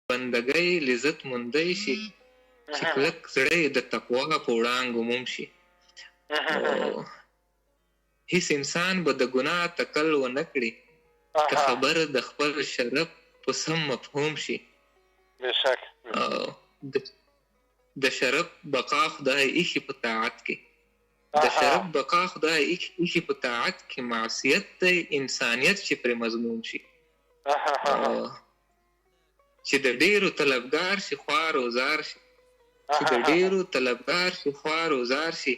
بندګۍ لذت موندی شي چې کلک زړه د تقوا په وړانګو موم شي. هیڅ انسان به د ګناه تکل ونه کړي که خبر د خپل شرف په سم مفهوم شي. د شرف بقا خدای ایښي په طاعت کې، د شرف بقا خدای ایښي په طاعت کې، معصیت دی انسانیت چې پرې مضمون شي. چې د ډیرو طلبګار شي خوار او زار شي، چې د ډیرو طلبګار شي خوار او زار شي،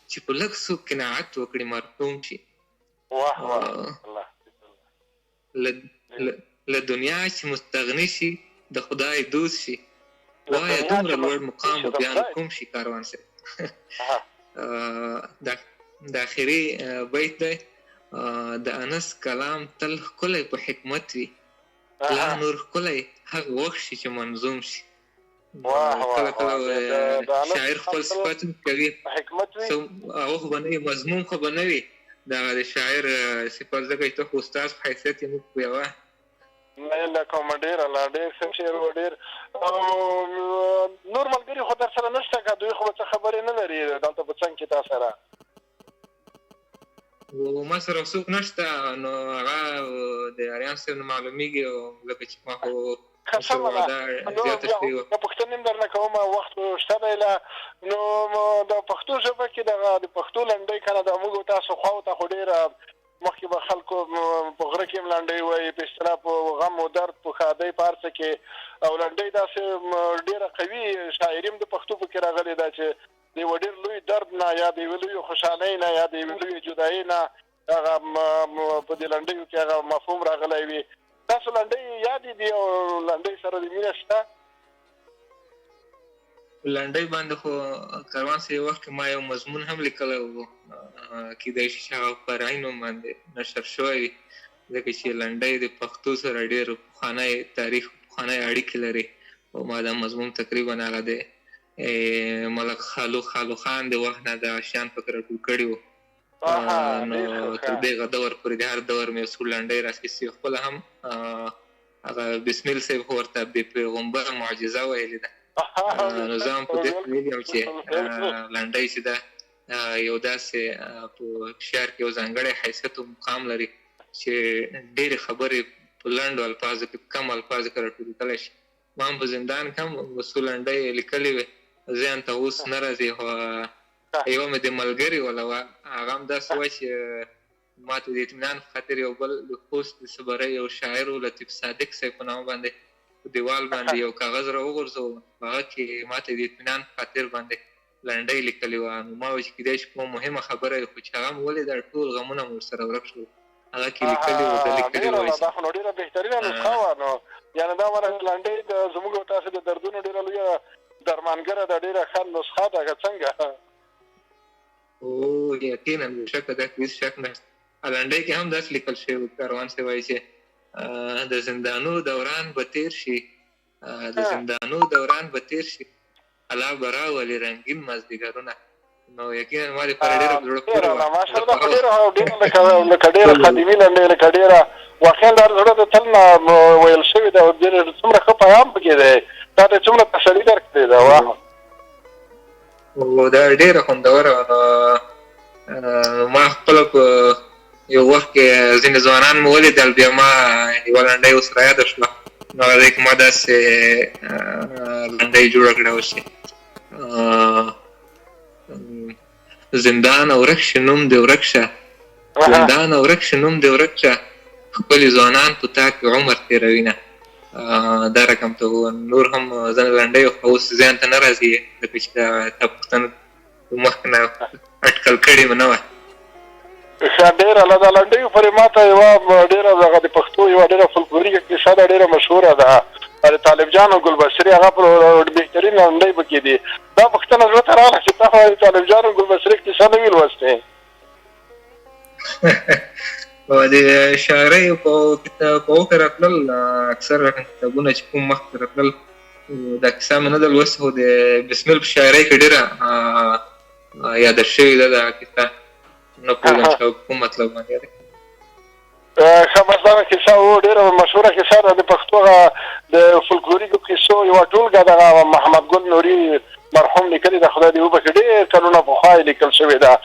چې په لږ څه قناعت وکړي مرحوم شي. له دنیا چې مستغني شي د خدای دوست شي، وایه دومره لوړ مقام و بیا کوم شي کاروان سي. د آخري بیت دی د انس کلام تل ښکلی په حکمت وي، لا نور ښکلی هغه وخت شي چې منظوم شي. کله کله شاعر خپل صفات کوي هغه خو به نه وي مضمون خو به نه وي دغه د شاعر صفات، ځکه چې ته خو استاد په حیثیت یې موږ پوهوه. نه کوم ډېر الله ډېر ښه شعر و ډېر. نور ملګري خو در سره نشته که دوی خو به څه خبرې نه لري دلته په څنګ کې تا سره؟ ما سره څوک نشته نو هغه د اریان صاحب نه معلومیږي او لکه چې ما خو پوښتنې هم درنه کوم وخت شته دی نو د پښتو ژبه کې د پښتو لنډۍ که نه د موږ تاسو خواو ته خو ډېره مخکې به خلکو په غره کې هم لنډۍ وایي په اصطلاح په غم و درد په ښادۍ په هر څه کې او لنډۍ داسې ډېره قوي شاعري هم د پښتو پکې راغلې ده چې د یوه ډېر لوی درد نه یا د یوې لویې خوشحالۍ نه یا د یوې لویې جدایۍ نه هغه په دې لنډیو کې هغه مفهوم راغلی وي. تاسو لنډۍ یادې دي او لنډۍ سره د مینه شته؟ لنډۍ باندې خو کاروان صاحب وخت کې ما یو مضمون هم لیکلی و، کیدای شي چې هغه په فرعي نوم باندې نشر شوی وي، ځکه چې لنډۍ د پښتو سره ډېر پخوانی تاریخ پخوانی اړیکې لري او ما دا مضمون تقریبا هغه د ملک خالو خان د وخت نه د آشیان پکې راټول کړي وو. نو تر دغه دور پورې د هر دور مې یو څو لنډۍ راخیستې، خپله هم هغه بسمیل صاحب خو ورته د پیغمبر معجزه ویلې ده. نو زه هم په دې ویلي یم چې لنډۍ چې ده یو داسې په شعر کې یو ځانګړی حیثیت او مقام لري چې ډېرې خبرې په لنډو الفاظو کې کم الفاظو کې راټولېدلی شي. ما هم په زندان کې هم څو لنډۍ لیکلې وې، ذهن ته اوس نه راځي، خو یوه مې د ملګري وله وه، هغه هم داسې وه چې ما ته د اطمینان په خاطر یو بل د خوست د صبرۍ یو شاعر و لطیف صادق صاحب په نامه باندې په دیوال باندې یو کاغذ راوغورځوو، هغه کې ما ته د اطمینان په خاطر باندې لنډۍ لیکلې وه. نو ما وایي چې کیدای شي کومه مهمه خبره وي خو چې هغه مې ولیده ټول غمونه مې ورسره ورک شول، هغه کې لیکلي وو ده لیکلي وایي. دا خو نو ډېره بهترینه نسخه وه. نو یعنې دا لنډۍ زموږ او تاسې د دردونو ډېره لویه درمانګره ده، ډېره ښه نسخه ده که څنګه؟ یقینا بېشکه دا هېڅ شک نشته. لنډۍ کې هم داسې لیکل شوي وو، کاروان صاحب وایي چې د زندانو دوران به تېر شي، د زندانو دوران به تېر شي، الله به راولي رنګین مازدیګرونه. نو یقینا ما دپاره ډېره په زړه پورې وه. ماشاءالله خو ډېره لکه ډېره قدیمي لنډۍ لکه ډېره واقعا دا زړه د تل نه ویل شوي ده او څومره ښه پیغام پکې دی، دا ته څومره تسلي درکړې ده. واه دا ډېره خوندوره وه. نو ما خپله په یو وخت کې ځینې ځوانان مې ولیدل، بیا ما یوه لنډۍ اوس رایاده شوه، نو هغه ځای کې ما داسې لنډۍ جوړه کړې وه چې زندان ورک شه نوم دې ورک شه، زندان ورک شه نوم دې ورک شه، خپلې ځوانان په تا کې عمر تېروینه. دا رقم ته نور هم ځینې لنډۍ خو اوس ذهن ته نه راځي، ځکه چې دا پوښتنه مخکې نه اټکل کړې مې نه وه. ښه ډېره دا لنډیو پورې ما ته یوه ډېره دغه د پښتو یوه ډېره فولکلوریکه کیسه ده، ډېره مشهوره ده، د طالب جان او ګلبصري هغه پر بهترین لنډۍ پکې دي. دا پوښتنه زړه ته راغله چې تا خو د طالب جان او ګلبصري کیسه نه وي لوستې؟ د شاعرۍ په وکه راتلل اکثره کتابونه چې کوم مخکې راتلل دا کیسه مې نه ده لوستې، خو د بسمیل په شاعرۍ کې ډېره یاده شوې ده دا کیسه، نه پوهېږم چې کوم مطلب باندې دی. خبردار کیسه و ډیره مشهوره کیسه ده د پښتو د فولکلوریکو کیسو یوه ټولګه دغه محمد ګل نوري مرحوم لیکلې ده، خدای دې وبخښي، ډېر کلونه پخوا یې لیکل شوې ده.